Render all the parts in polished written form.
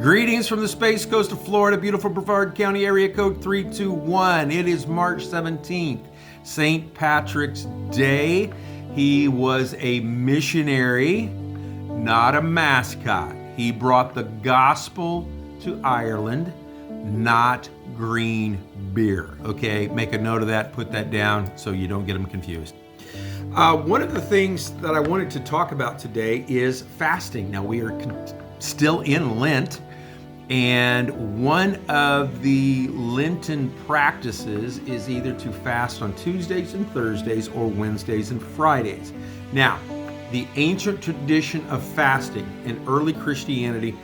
Greetings from the Space Coast of Florida, beautiful Brevard County, area code 321. It is March 17th, St. Patrick's Day. He was a missionary, not a mascot. He brought the gospel to Ireland, not green beer. Okay, make a note of that, put that down so you don't get them confused. One of the things that I wanted to talk about today is fasting. Now, we are still in Lent, and one of the Lenten practices is either to fast on Tuesdays and Thursdays or Wednesdays and Fridays. Now, the ancient tradition of fasting in early Christianity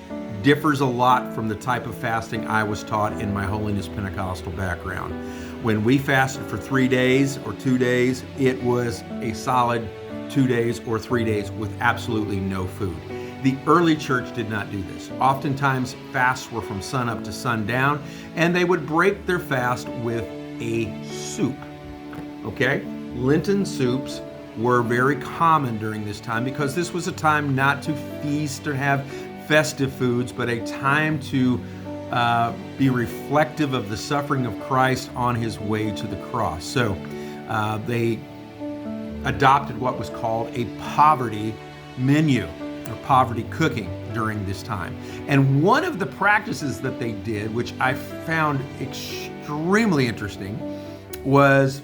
differs a lot from the type of fasting I was taught in my Holiness Pentecostal background. When we fasted for 3 days or 2 days, it was a solid 2 days or 3 days with absolutely no food. The early church did not do this. Oftentimes, fasts were from sun up to sundown, and they would break their fast with a soup. Okay? Lenten soups were very common during this time because this was a time not to feast or have festive foods, but a time to be reflective of the suffering of Christ on his way to the cross. So they adopted what was called a poverty menu, or poverty cooking during this time. And one of the practices that they did, which I found extremely interesting, was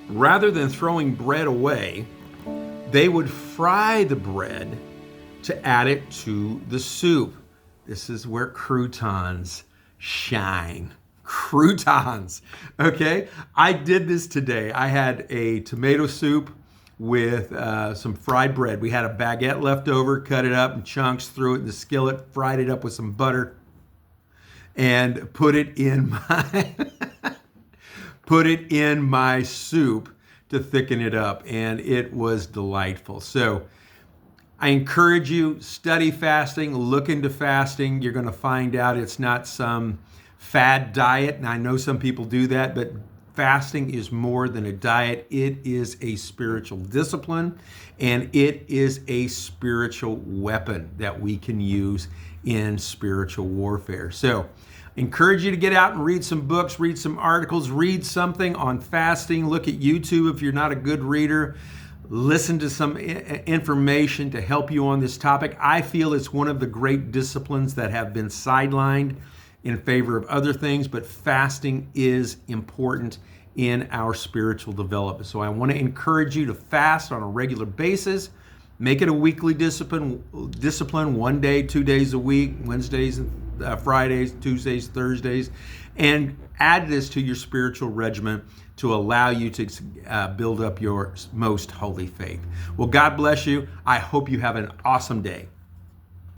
rather than throwing bread away, they would fry the bread to add it to the soup. This is where croutons shine. Croutons, okay? I did this today. I had a tomato soup with some fried bread. We had a baguette left over, cut it up in chunks, threw it in the skillet, fried it up with some butter, and put it in my soup to thicken it up, and it was delightful. So I encourage you, study fasting, look into fasting. You're going to find out it's not some fad diet, and I know some people do that, but fasting is more than a diet. It is a spiritual discipline, and it is a spiritual weapon that we can use in spiritual warfare. So I encourage you to get out and read some books, read some articles, read something on fasting. Look at YouTube if you're not a good reader. Listen to some information to help you on this topic. I feel it's one of the great disciplines that have been sidelined in favor of other things, but fasting is important in our spiritual development. So I want to encourage you to fast on a regular basis. Make it a weekly discipline, 1 day, 2 days a week, Wednesdays, Fridays, Tuesdays, Thursdays, and add this to your spiritual regimen to allow you to build up your most holy faith. Well, God bless you. I hope you have an awesome day.